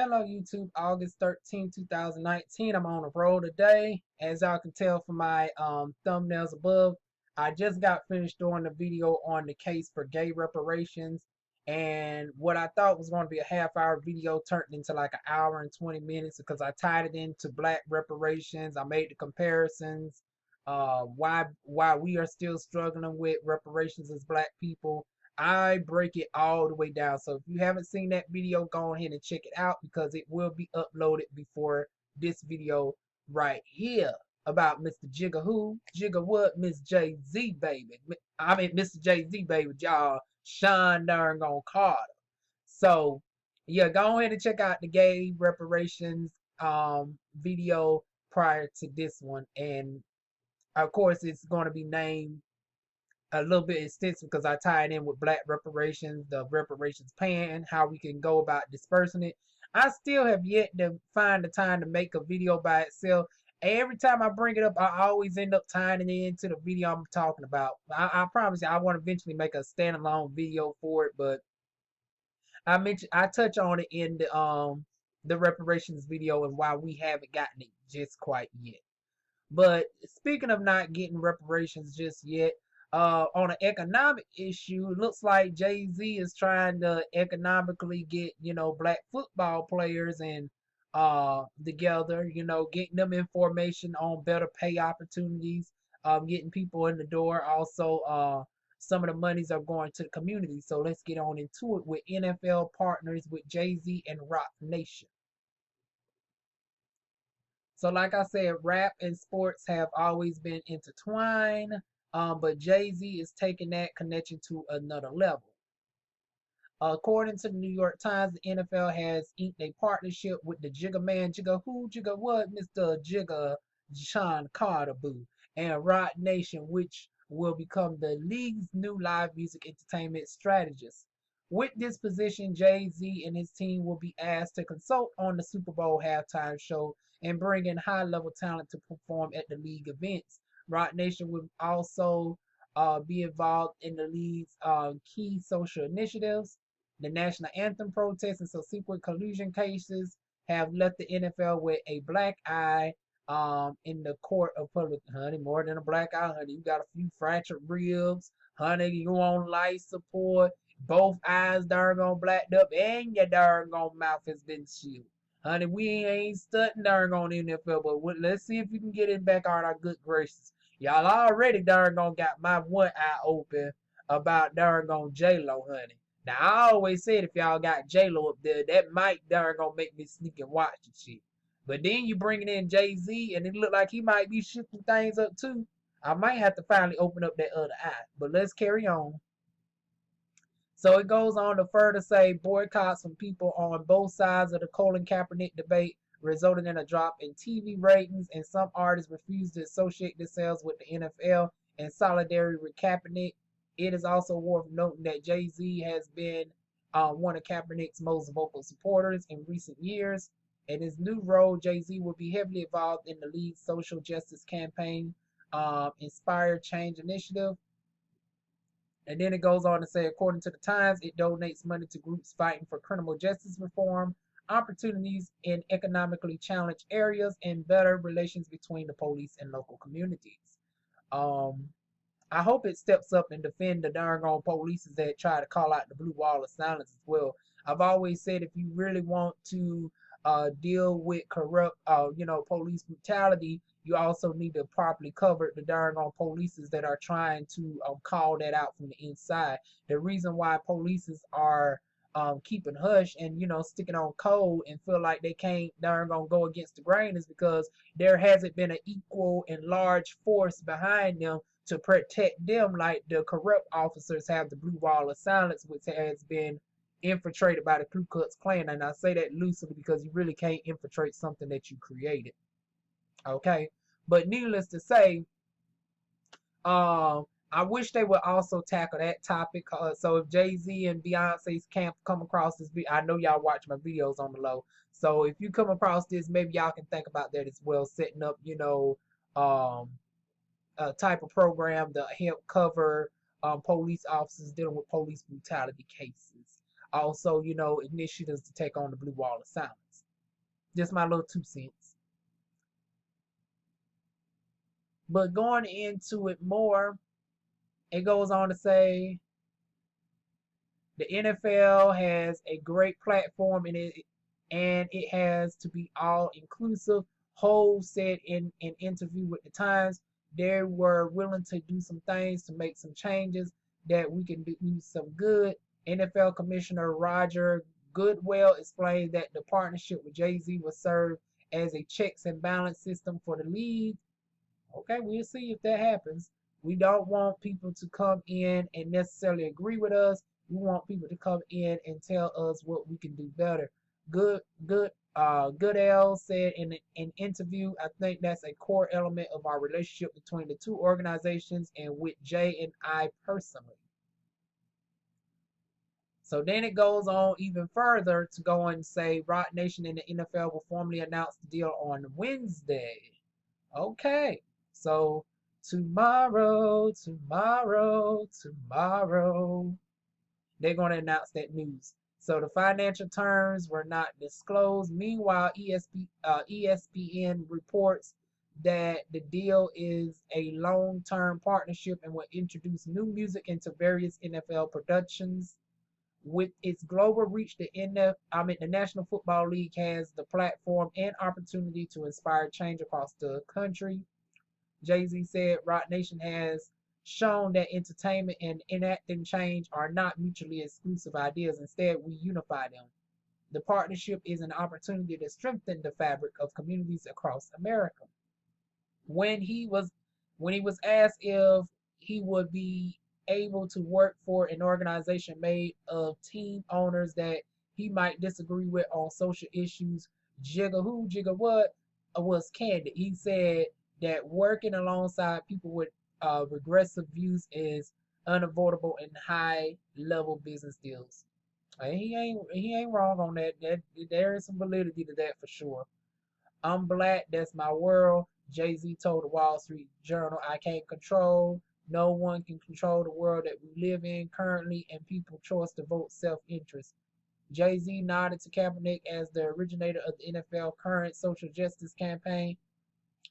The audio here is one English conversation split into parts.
Hello YouTube, August 13, 2019. I'm on the road today. As y'all can tell from my thumbnails above, I just got finished doing the video on the case for gay reparations. And what I thought was going to be a half-hour video turned into like an hour and 20 minutes because I tied it into black reparations. I made the comparisons, why we are still struggling with reparations as black people. I break it all the way down. So if you haven't seen that video, go ahead and check it out because it will be uploaded before this video right here about Mr. Jigga who? Jigga what? Miss Jay-Z baby. I mean Mr. Jay-Z baby, y'all. Shawn Carter. So yeah, go ahead and check out the gay reparations video prior to this one. And of course it's going to be named a little bit extensive because I tie it in with black reparations, the reparations plan, how we can go about dispersing it. I still have yet to find the time to make a video by itself. Every time I bring it up, I always end up tying it into the video I'm talking about. I promise you, I want to eventually make a standalone video for it, but I touch on it in the reparations video and why we haven't gotten it just quite yet. But speaking of not getting reparations just yet, on an economic issue, it looks like Jay-Z is trying to economically get, black football players and together, getting them information on better pay opportunities, getting people in the door. Also, some of the monies are going to the community. So let's get on into it with NFL partners with Jay-Z and Rock Nation. So like I said, rap and sports have always been intertwined, but Jay-Z is taking that connection to another level. According to the New York Times, the NFL has inked a partnership with the Jigga Man, Jigga who, Jigga what, Mr. Jigga Shawn Carter boo, and Rock Nation, which will become the league's new live music entertainment strategist. With this position, Jay-Z and his team will be asked to consult on the Super Bowl halftime show and bring in high-level talent to perform at the league events. Rock Nation will also be involved in the league's key social initiatives. The national anthem protests and subsequent collusion cases have left the NFL with a black eye in the court of public. Honey, more than a black eye, honey. You got a few fractured ribs. Honey, you on life support. Both eyes darn blacked up and your darn mouth has been sealed. Honey, we ain't stunting darn NFL, but let's see if we can get it back on our good graces. Y'all already darn got my one eye open about darn J-Lo, honey. Now, I always said if y'all got J-Lo up there, that might darn make me sneak and watch the shit. But then you bringing in Jay-Z, and it look like he might be shifting things up too. I might have to finally open up that other eye. But let's carry on. So it goes on to further say boycotts from people on both sides of the Colin Kaepernick debate resulted in a drop in TV ratings, and some artists refuse to associate themselves with the NFL in solidarity with Kaepernick. It is also worth noting that Jay-Z has been one of Kaepernick's most vocal supporters in recent years. In his new role, Jay-Z will be heavily involved in the league's social justice campaign, Inspire Change Initiative. And then it goes on to say, according to the Times, it donates money to groups fighting for criminal justice reform, opportunities in economically challenged areas, and better relations between the police and local communities. I hope it steps up and defend the darn police that try to call out the blue wall of silence as well. I've always said if you really want to deal with corrupt, police brutality, you also need to properly cover the darn polices that are trying to call that out from the inside. The reason why polices are keeping hush and sticking on code and feel like they can't darn go against the grain is because there hasn't been an equal and large force behind them to protect them like the corrupt officers have the blue wall of silence, which has been infiltrated by the Ku Klux Klan. And I say that loosely because you really can't infiltrate something that you created. Okay, but needless to say, I wish they would also tackle that topic. So if Jay-Z and Beyonce's camp come across this, I know y'all watch my videos on the low. So if you come across this, maybe y'all can think about that as well, setting up, a type of program to help cover police officers dealing with police brutality cases. Also, initiatives to take on the blue wall of silence. Just my little 2 cents. But going into it more, it goes on to say the NFL has a great platform and it has to be all inclusive. Ho said in an interview with the Times, they were willing to do some things to make some changes that we can do some good. NFL Commissioner Roger Goodell explained that the partnership with Jay-Z will serve as a checks and balance system for the league. Okay, we'll see if that happens. We don't want people to come in and necessarily agree with us. We want people to come in and tell us what we can do better. Goodell said in an interview, I think that's a core element of our relationship between the two organizations and with Jay and I personally. So then it goes on even further to go and say Roc Nation and the NFL will formally announce the deal on Wednesday. Okay, so tomorrow, they're going to announce that news. So the financial terms were not disclosed. Meanwhile, ESPN reports that the deal is a long-term partnership and will introduce new music into various NFL productions. With its global reach, the National Football League has the platform and opportunity to inspire change across the country. Jay-Z said Roc Nation has shown that entertainment and enacting change are not mutually exclusive ideas. Instead, we unify them. The partnership is an opportunity to strengthen the fabric of communities across America. When he was asked if he would be able to work for an organization made of team owners that he might disagree with on social issues, Jigga what, was candid. He said that working alongside people with regressive views is unavoidable in high level business deals. And he ain't wrong on that. There is some validity to that for sure. I'm black, that's my world. Jay-Z told the Wall Street Journal, I can't control. No one can control the world that we live in currently, and people's choice to vote self-interest. Jay-Z nodded to Kaepernick as the originator of the NFL current social justice campaign.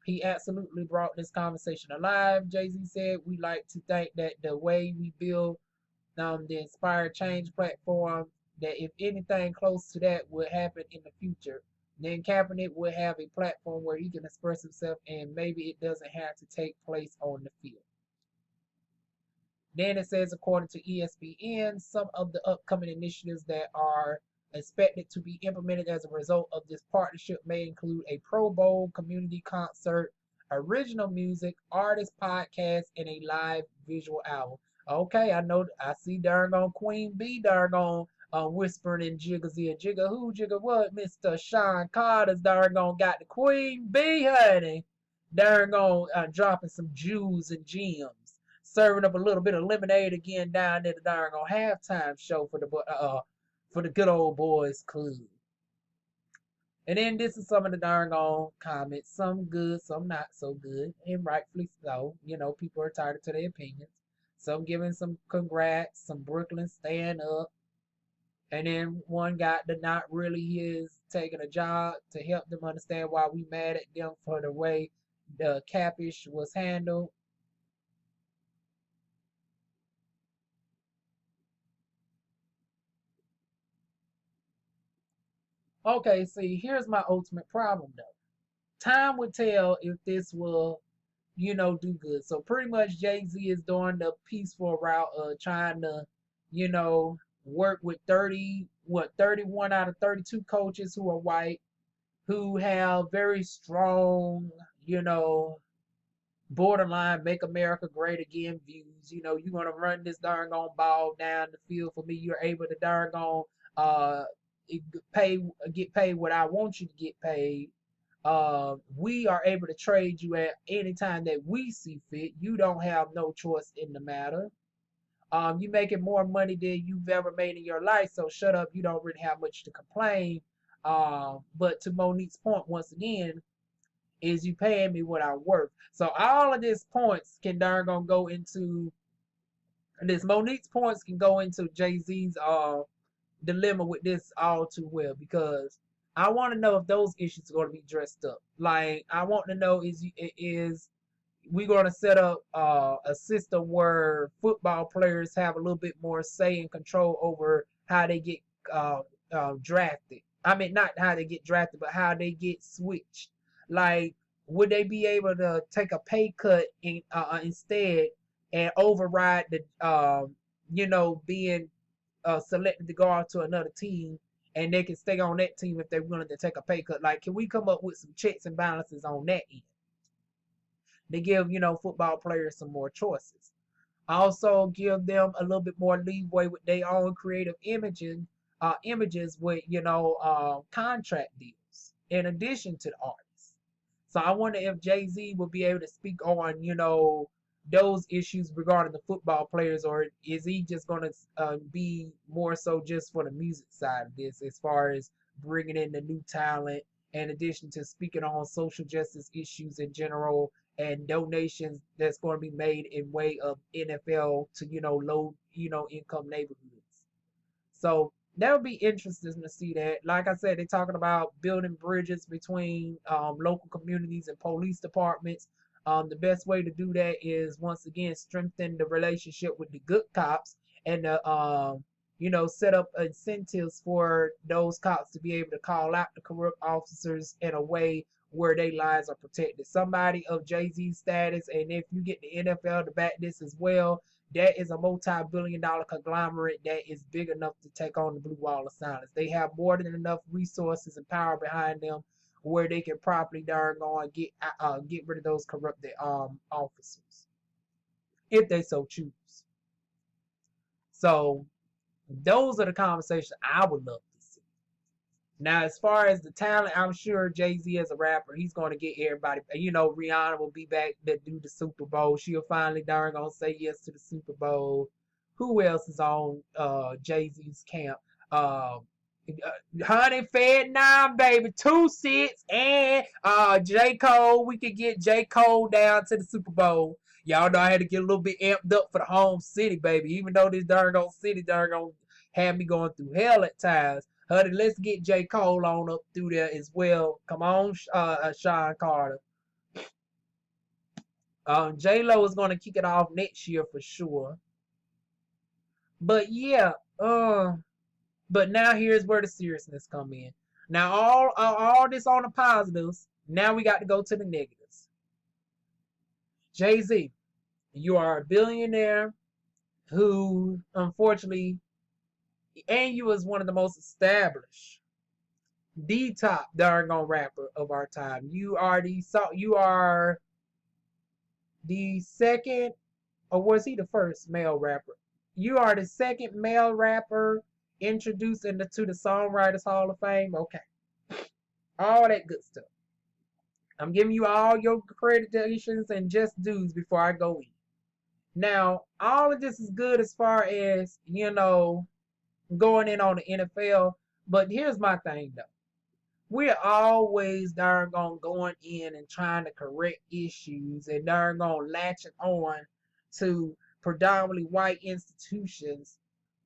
He absolutely brought this conversation alive, Jay-Z said. We like to think that the way we build the Inspired Change platform, that if anything close to that would happen in the future, then Kaepernick would have a platform where he can express himself and maybe it doesn't have to take place on the field. Then it says, according to ESPN, some of the upcoming initiatives that are expected to be implemented as a result of this partnership may include a Pro Bowl community concert, original music, artist podcast, and a live visual album. Okay, I see darn on Queen Bee darn on whispering in Jigga's ear. Jigga who, Jigga what? Mr. Shawn Carter's darn on got the Queen Bee, honey. Darn on dropping some jewels and gems. Serving up a little bit of lemonade again down at the darn on halftime show for the good old boys club. And then this is some of the darn on comments. Some good, some not so good, and rightfully so. You know, people are entitled to their opinions. Some giving some congrats, some Brooklyn stand up. And then one guy that not really is taking a job to help them understand why we mad at them for the way the capish was handled. Okay, see, here's my ultimate problem though. Time would tell if this will, do good. So pretty much Jay-Z is doing the peaceful route of trying to, work with 31 out of 32 coaches who are white, who have very strong, borderline make America great again views. You're gonna run this darn on ball down the field for me. You're able to darn on uh pay get paid what I want you to get paid. We are able to trade you at any time that we see fit. You don't have no choice in the matter. You making more money than you've ever made in your life, so shut up. You don't really have much to complain. But to Monique's point, once again, is you paying me what I'm worth. So all of these points can darn gonna go into this. Monique's points can go into Jay-Z's dilemma with this all too well, because I want to know if those issues are going to be dressed up. Like, I want to know is we going to set up a system where football players have a little bit more say and control over how they get uh, drafted. I mean, not how they get drafted, but how they get switched. Like, would they be able to take a pay cut instead and override the, being selected to go out to another team, and they can stay on that team if they're willing to take a pay cut? Like, can we come up with some checks and balances on that end? They give, football players some more choices. Also give them a little bit more leeway with their own creative images with, contract deals in addition to the artists. So I wonder if Jay-Z will be able to speak on, those issues regarding the football players, or is he just going to be more so just for the music side of this, as far as bringing in the new talent, in addition to speaking on social justice issues in general, and donations that's going to be made in way of NFL to, low, income neighborhoods. So that would be interesting to see that. Like I said, they're talking about building bridges between local communities and police departments. The best way to do that is, once again, strengthen the relationship with the good cops, and set up incentives for those cops to be able to call out the corrupt officers in a way where their lives are protected. Somebody of Jay-Z's status, and if you get the NFL to back this as well, that is a multi-billion-dollar conglomerate that is big enough to take on the Blue Wall of Silence. They have more than enough resources and power behind them where they can properly darn on get rid of those corrupted officers if they so choose. So those are the conversations I would love to see. Now, as far as the talent, I'm sure Jay-Z as a rapper, he's going to get everybody. Rihanna will be back to do the Super Bowl. She'll finally darn gonna say yes to the Super Bowl. Who else is on Jay-Z's camp? Honey Fed 9, baby, 2-6, and J. Cole. We could get J. Cole down to the Super Bowl. Y'all know I had to get a little bit amped up for the home city, baby. Even though this darn old city darn gonna have me going through hell at times. Honey, let's get J. Cole on up through there as well. Come on, Shawn Carter. J-Lo is gonna kick it off next year for sure. But yeah, but now here's where the seriousness come in. Now all this on the positives. Now we got to go to the negatives. Jay-Z, you are a billionaire who, unfortunately, and you was one of the most established, the top darn rapper of our time. You are the second, or was he the first male rapper? You are the second male rapper introduced to the Songwriters Hall of Fame. Okay. All that good stuff. I'm giving you all your accreditations and just dues before I go in. Now, all of this is good as far as, going in on the NFL. But here's my thing, though. We're always darn going in and trying to correct issues, and darn latching on to predominantly white institutions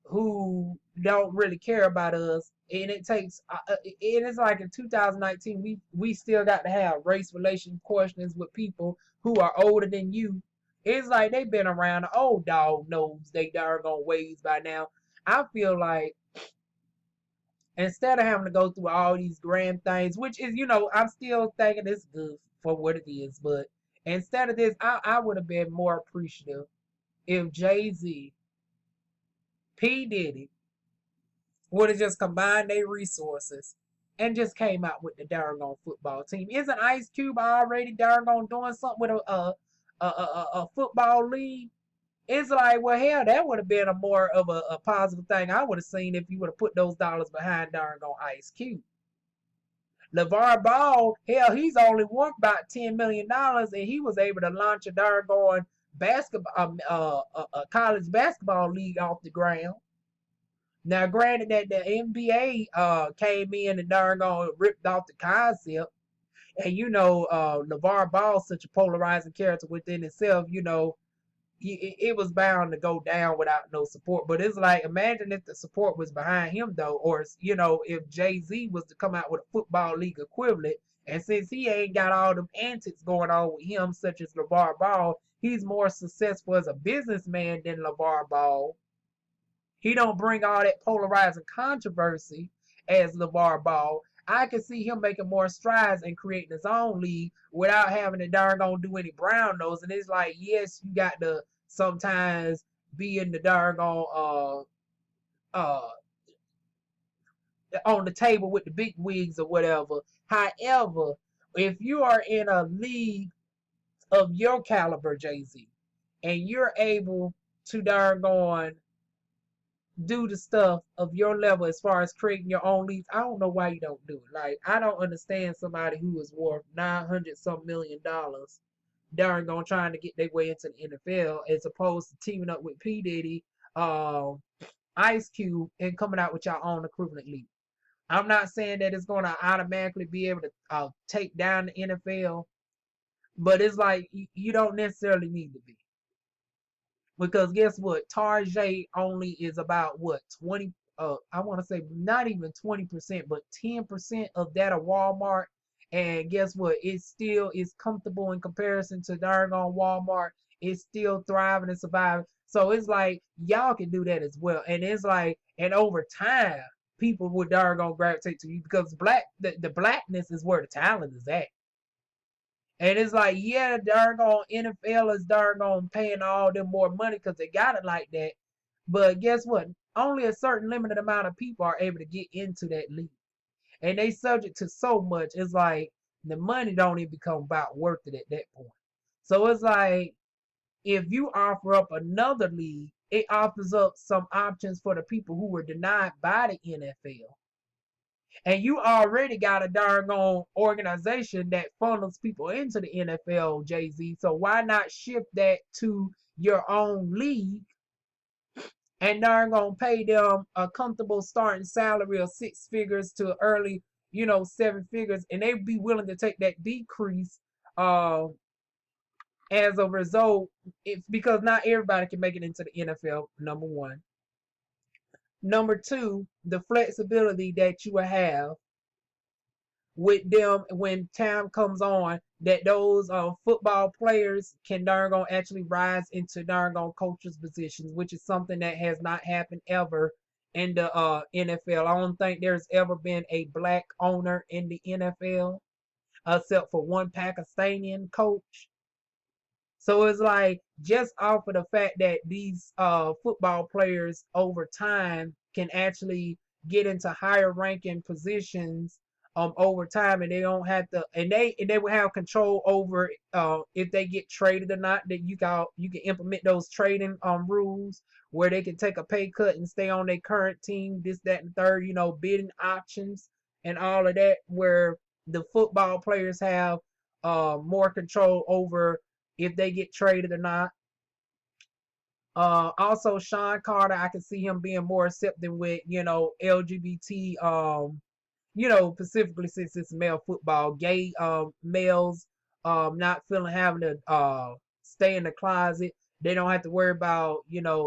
who don't really care about us. And it takes, and it's like in 2019, we still got to have race relation questions with people who are older than you. It's like they've been around. The old dog knows they darn ways by now. I feel like instead of having to go through all these grand things, which is, I'm still thinking it's good for what it is, but instead of this, I would have been more appreciative if Jay-Z, P. Diddy would have just combined their resources and just came out with the darn football team. Isn't Ice Cube already darn doing something with a football league? It's like, well, hell, that would have been a more of a positive thing I would have seen if you would have put those dollars behind darn Ice Cube. LeVar Ball, hell, he's only worth about $10 million, and he was able to launch a darn basketball, a college basketball league off the ground. Now, granted that the NBA came in and darn ripped off the concept, and LeVar Ball's such a polarizing character within itself. it was bound to go down without no support. But it's like, imagine if the support was behind him though, or if Jay-Z was to come out with a football league equivalent, and since he ain't got all them antics going on with him, such as LeVar Ball, he's more successful as a businessman than LeVar Ball. He don't bring all that polarizing controversy as LeVar Ball. I can see him making more strides and creating his own league without having to darn gonna do any brown nose. And it's like, yes, you got to sometimes be in the darn uh on the table with the big wigs or whatever. However, if you are in a league of your caliber, Jay-Z, and you're able to darn on do the stuff of your level as far as creating your own leagues, I don't know why you don't do it. Like, I don't understand somebody who is worth $900 some million darn gonna trying to get their way into the NFL as opposed to teaming up with P. Diddy, Ice Cube, and coming out with your own equivalent league. I'm not saying that it's gonna automatically be able to take down the NFL, but it's like you don't necessarily need to be. Because guess what? Tarjay only is about what 20. I want to say not even 20%, but 10% of that of Walmart. And guess what? It still is comfortable in comparison to darn on Walmart. It's still thriving and surviving. So it's like y'all can do that as well. And it's like, and over time, people would darn gonna gravitate to you because the blackness is where the talent is at. And it's like, yeah, darn on NFL is darn on paying all them more money because they got it like that. But guess what? Only a certain limited amount of people are able to get into that league. And they subject to so much. It's like the money don't even become about worth it at that point. So it's like if you offer up another league, it offers up some options for the people who were denied by the NFL. And you already got a darn on organization that funnels people into the NFL, Jay-Z. So why not shift that to your own league and darn gonna pay them a comfortable starting salary of 6 figures to early, 7 figures, and they'd be willing to take that decrease as a result, because not everybody can make it into the NFL, number one. Number two, the flexibility that you will have with them when time comes on, that those football players can darn gonna actually rise into darn gonna coaches positions, which is something that has not happened ever in the NFL. I don't think there's ever been a black owner in the NFL except for one Pakistani coach. So it's like, just off of the fact that these football players over time can actually get into higher ranking positions over time, and they don't have to, and they will have control over if they get traded or not. That you can implement those trading rules where they can take a pay cut and stay on their current team, this, that, and third, bidding options and all of that, where the football players have more control over if they get traded or not. Also, Shawn Carter, I can see him being more accepting with LGBT, specifically since it's male football, gay males not feeling having to stay in the closet. They don't have to worry about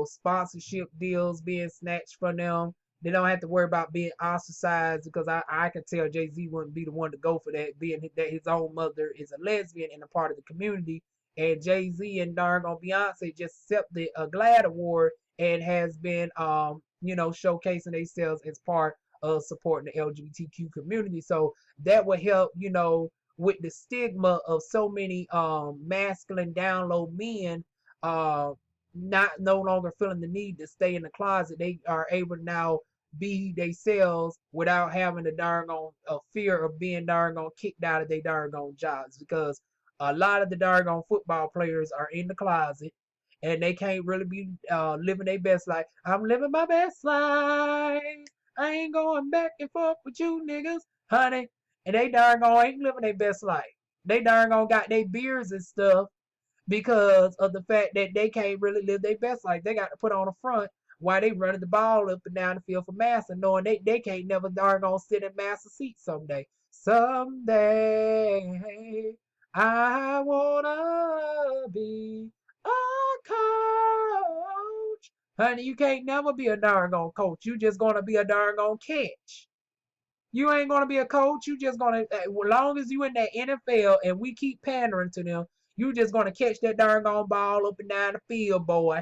sponsorship deals being snatched from them. They don't have to worry about being ostracized, because I can tell Jay-Z wouldn't be the one to go for that, being that his own mother is a lesbian and a part of the community. And Jay-Z and darn on Beyonce just accepted a GLAAD award and has been showcasing themselves as part of supporting the LGBTQ community. So that would help, with the stigma of so many masculine down low men not no longer feeling the need to stay in the closet. They are able to now be themselves without having the darn on a fear of being darn on kicked out of their darn on jobs, because a lot of the darn on football players are in the closet and they can't really be living their best life. I'm living my best life. I ain't going back and forth with you niggas, honey. And they darn on ain't living their best life. They darn on got their beards and stuff because of the fact that they can't really live their best life. They got to put on a front while they running the ball up and down the field for Massa, knowing they can't never darn gonna sit in Massa seat someday. Someday I wanna be a coach. Honey, you can't never be a darn on coach. You just gonna be a darn on catch. You ain't gonna be a coach. You just gonna, as long as you in that NFL and we keep pandering to them, you just gonna catch that darn on ball up and down the field, boy.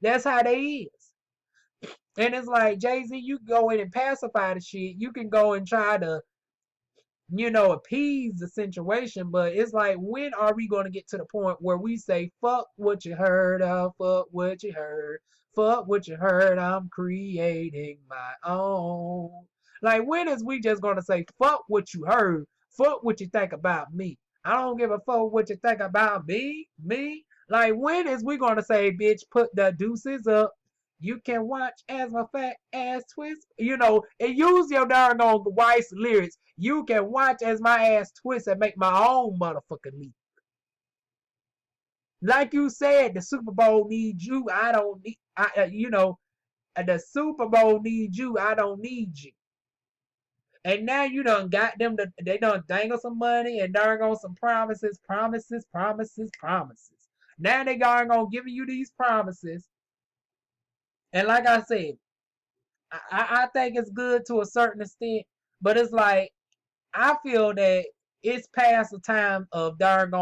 That's how they is. And it's like, Jay-Z, you can go in and pacify the shit. You can go and try to, appease the situation. But it's like, when are we going to get to the point where we say, fuck what you heard of, fuck what you heard, fuck what you heard, I'm creating my own. Like, when is we just going to say, fuck what you heard, fuck what you think about me? I don't give a fuck what you think about me. Like, when is we going to say, bitch, put the deuces up? You can watch as my fat ass twist, and use your darn on wife's lyrics. You can watch as my ass twist and make my own motherfucking leap. Like you said, the Super Bowl needs you. I don't need, the Super Bowl needs you. I don't need you. And now you done got them, they done dangle some money and darn on some promises. Now they darn on giving you these promises. And like I said, I think it's good to a certain extent, but it's like, I feel that it's past the time of darn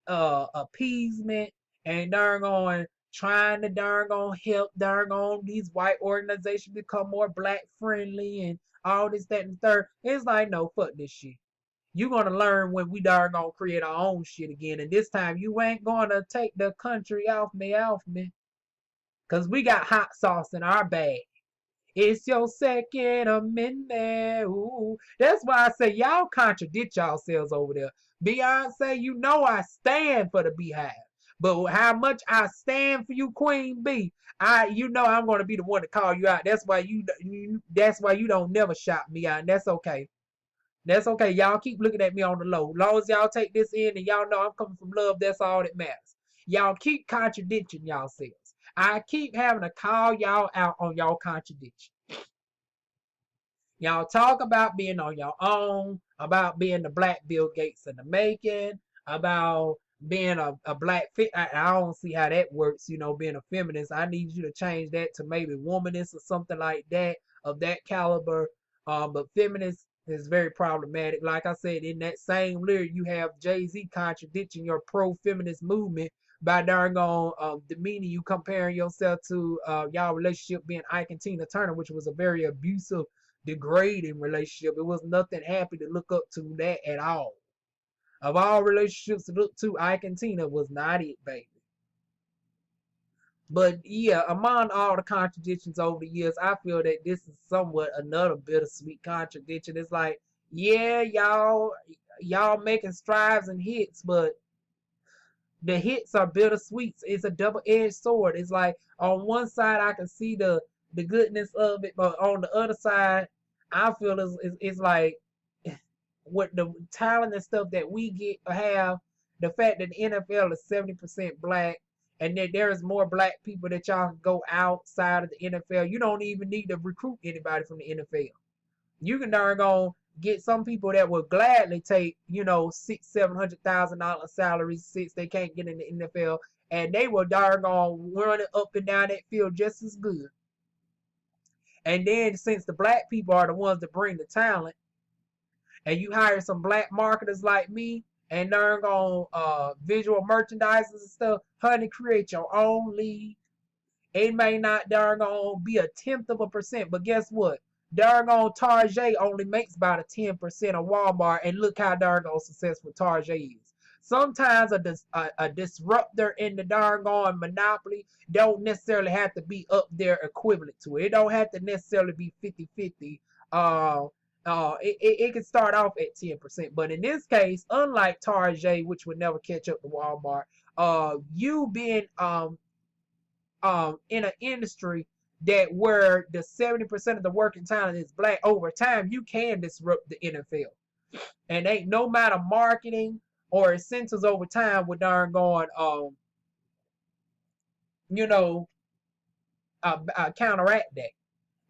appeasement and darn trying to darn help darn these white organizations become more black friendly and all this, that, and the third. It's like, no, fuck this shit. You're gonna learn when we darn create our own shit again, and this time you ain't gonna take the country off me, cause we got hot sauce in our bag. It's your Second Amendment. Ooh. That's why I say y'all contradict yourselves over there. Beyonce, you know I stand for the Beehive. But how much I stand for you, Queen B, I'm gonna be the one to call you out. That's why you don't never shout me out. And that's okay. That's okay. Y'all keep looking at me on the low. As long as y'all take this in and y'all know I'm coming from love, that's all that matters. Y'all keep contradicting yourselves. I keep having to call y'all out on y'all contradiction. Y'all talk about being on your own, about being the black Bill Gates in the making, about being a black fit. I don't see how that works, being a feminist. I need you to change that to maybe womanist or something like that, of that caliber. But feminist is very problematic. Like I said, in that same lyric, you have Jay-Z contradicting your pro-feminist movement by darn demeaning you, comparing yourself to y'all relationship being Ike and Tina Turner, which was a very abusive, degrading relationship. It was nothing happy to look up to that at all. Of all relationships to look to, Ike and Tina was not it, baby. But yeah, among all the contradictions over the years, I feel that this is somewhat another bittersweet contradiction. It's like, yeah, y'all making strides and hits, but the hits are bittersweet. It's a double-edged sword. It's like, on one side I can see the goodness of it, but on the other side, I feel it's like, with the talent and stuff that we have, the fact that the NFL is 70% black, and that there is more black people that y'all can go outside of the NFL. You don't even need to recruit anybody from the NFL. You can darn go get some people that would gladly take, $600,000-$700,000 salaries since they can't get in the NFL, and they will darn on run it up and down that field just as good. And then, since the black people are the ones that bring the talent, and you hire some black marketers like me, and darn on visual merchandisers and stuff, honey, create your own league. It may not darn on be 0.1%, but guess what? Darn on Target only makes about 10% of Walmart, and look how darn on successful Target is. Sometimes a disruptor in the darn on monopoly don't necessarily have to be up there equivalent to it. It don't have to necessarily be 50-50. It can start off at 10%, but in this case, unlike Target, which would never catch up to Walmart, you being in an industry that where the 70% of the working talent is black, over time you can disrupt the NFL, and ain't no matter marketing or incentives over time with darn going counteract that,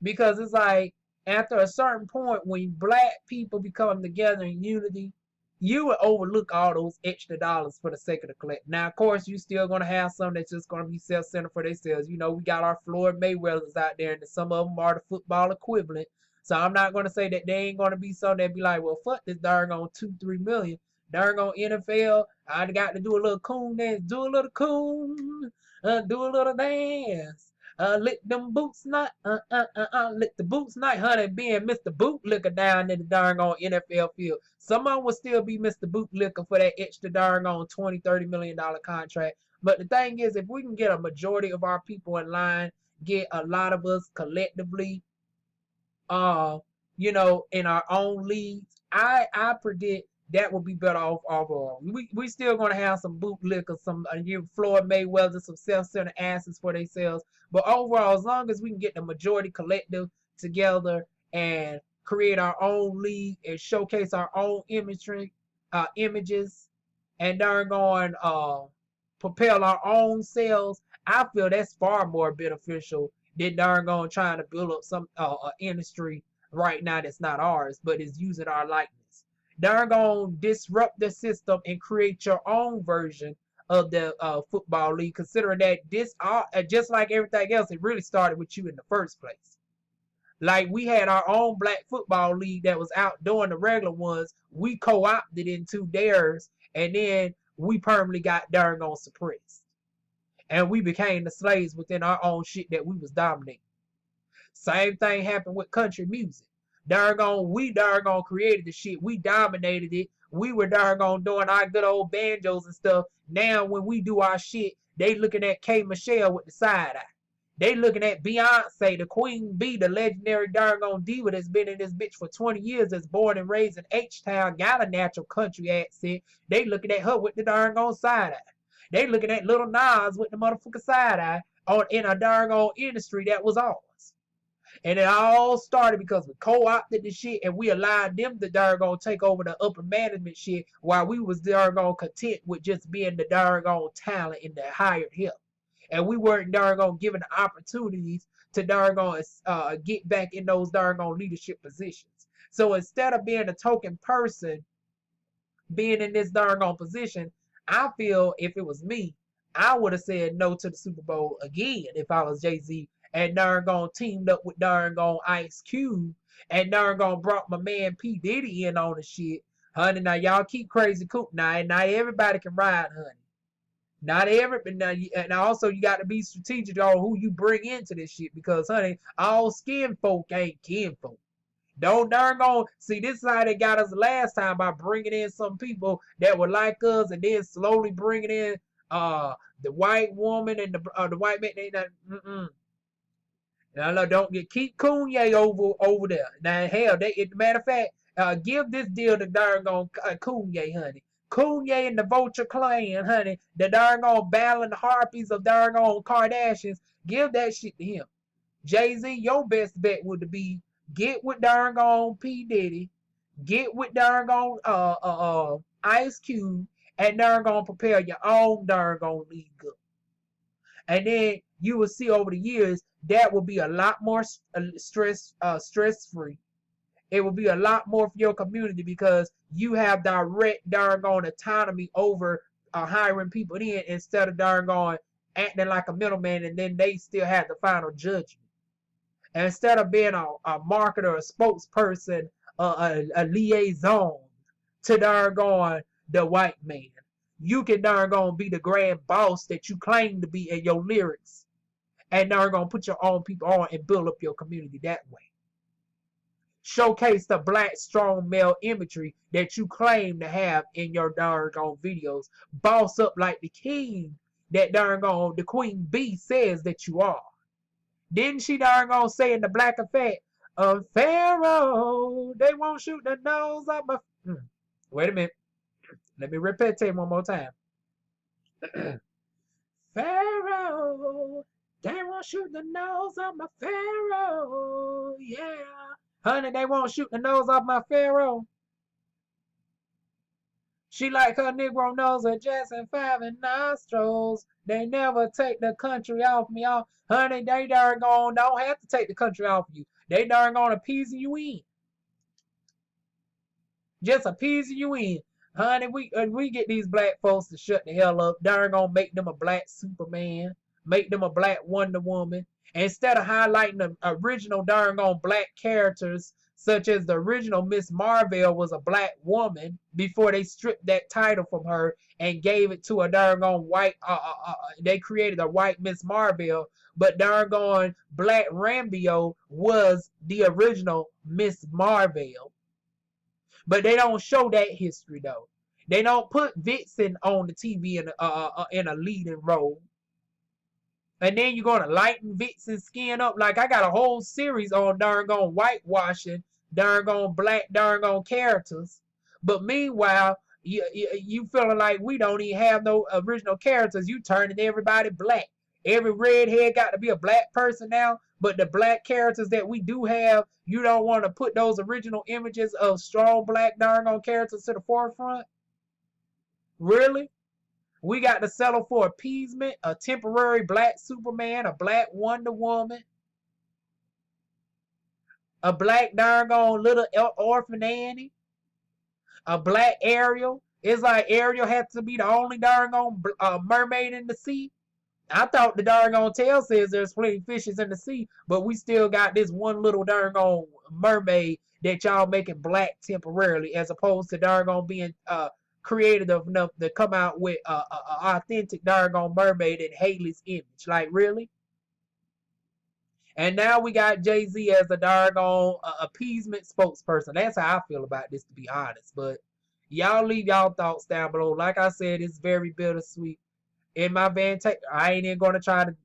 because it's like, after a certain point, when black people become together in unity you would overlook all those extra dollars for the sake of the collect. Now, of course, you still gonna have some that's just gonna be self-centered for themselves. You know, we got our Floyd Mayweathers out there, and some of them are the football equivalent. So I'm not gonna say that they ain't gonna be some that be like, well, fuck this darn on 2-3 million. Darn on NFL, I got to do a little coon dance, do a little coon, do a little dance. Lick them boots not, lick the boots not, honey, being Mr. Bootlicker down in the darn on NFL field. Someone will still be Mr. Bootlicker for that extra darn on $20-30 million contract. But the thing is, if we can get a majority of our people in line, get a lot of us collectively, uh, in our own leagues, I predict that will be better off overall. We still gonna have some bootlickers, some Floyd Mayweather, some self-centered asses for themselves. But overall, as long as we can get the majority collective together and create our own league and showcase our own images, and darn going propel our own selves, I feel that's far more beneficial than darn going trying to build up some industry right now that's not ours, but is using our likeness. Darn going disrupt the system and create your own version of the football league, considering that this just like everything else, it really started with you in the first place. Like, we had our own black football league that was out doing the regular ones. We co-opted into theirs, and then we permanently got darn on suppressed. And we became the slaves within our own shit that we was dominating. Same thing happened with country music. We created the shit. We dominated it. We were doing our good old banjos and stuff. Now when we do our shit, they looking at K. Michelle with the side eye. They looking at Beyonce, the Queen Bee, the legendary diva that's been in this bitch for 20 years, that's born and raised in H-Town, got a natural country accent. They looking at her with the side eye. They looking at Little Nas with the motherfucking side eye in a industry that was ours. And it all started because we co-opted the shit and we allowed them to take over the upper management shit, while we was content with just being the talent in the hired help. And we weren't given the opportunities to get back in those leadership positions. So instead of being a token person, being in this position, I feel if it was me, I would have said no to the Super Bowl again if I was Jay-Z, and teamed up with Ice Cube, and brought my man P. Diddy in on the shit. Honey, now y'all keep crazy cool. Now, not everybody can ride, honey. Not everybody. And also you got to be strategic on who you bring into this shit, because, honey, all skin folk ain't kin folk. Don't see, this is how they got us last time, by bringing in some people that were like us, and then slowly bringing in the white woman and the white man. They not. Now, don't keep Kanye over there. Now, hell, matter of fact, give this deal to Kanye, honey. Kanye and the Vulture clan, honey, the battling harpies of Kardashians. Give that shit to him. Jay-Z, your best bet would be get with P. Diddy, get with Ice Cube, and prepare your own league up. And then you will see over the years that will be a lot more stress-free. It will be a lot more for your community, because you have direct autonomy over hiring people in, instead of acting like a middleman, and then they still have the final judgment. And instead of being a marketer, a spokesperson, a liaison to the white man, you can be the grand boss that you claim to be in your lyrics, and put your own people on and build up your community that way. Showcase the black strong male imagery that you claim to have in your videos. Boss up like the king that the Queen Bee says that you are. Didn't she say in the Black Effect, Pharaoh, they won't shoot the nose off my... Wait a minute. Let me repeat it one more time. Pharaoh, they won't shoot the nose off my Pharaoh. Yeah. Honey, they won't shoot the nose off my Pharaoh. She like her Negro nose of Jackson 5 and nostrils. They never take the country off me. Honey, they don't have to take the country off you. They appease you in. Just appease you in. Honey, we get these black folks to shut the hell up. Darn gonna make them a black Superman, make them a black Wonder Woman. Instead of highlighting the original darn on black characters, such as the original Miss Marvel was a black woman before they stripped that title from her and gave it to a darn on white. They created a white Miss Marvel, but darn on Black Rambio was the original Miss Marvel. But they don't show that history though. They don't put Vixen on the TV in a leading role. And then you're gonna lighten Vixen's skin up. Like I got a whole series on darn on whitewashing, darn on black, darn on characters. But meanwhile, you feeling like we don't even have no original characters. You turning everybody black. Every redhead got to be a black person now. But the black characters that we do have, you don't want to put those original images of strong black darn on characters to the forefront? Really? We got to settle for appeasement, a temporary black Superman, a black Wonder Woman, a black darn on little orphan Annie, a black Ariel. It's like Ariel has to be the only darn on mermaid in the sea. I thought the darn on tale says there's plenty fishes in the sea, but we still got this one little darn on mermaid that y'all making black temporarily, as opposed to darn on being creative enough to come out with a authentic darn on mermaid in Haley's image. Like, really? And now we got Jay-Z as the darn on appeasement spokesperson. That's how I feel about this, to be honest. But y'all leave y'all thoughts down below. Like I said, it's very bittersweet. In my Vantage, I ain't even gonna try to,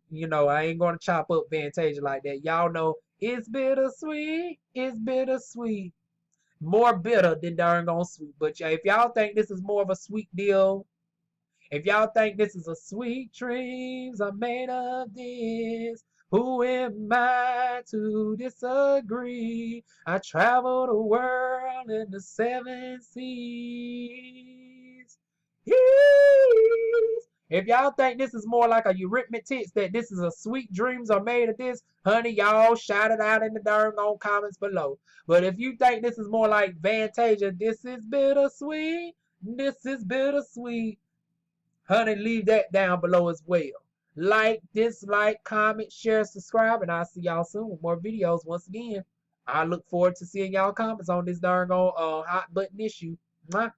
I ain't gonna chop up Vantage like that. Y'all know it's bittersweet. It's bittersweet. More bitter than darn on sweet. But if y'all think this is more of a sweet deal, if y'all think this is a sweet dreams are made of this, who am I to disagree? I travel the world in the 7 seas. If y'all think this is more like a arithmetic, that this is a sweet dreams are made of this, honey, y'all shout it out in the darn on comments below. But if you think this is more like Vantasia, this is bittersweet, this is bittersweet, honey, leave that down below as well. Like, dislike, comment, share, subscribe, and I'll see y'all soon with more videos. Once again, I look forward to seeing y'all comments on this darn on hot button issue. Mwah.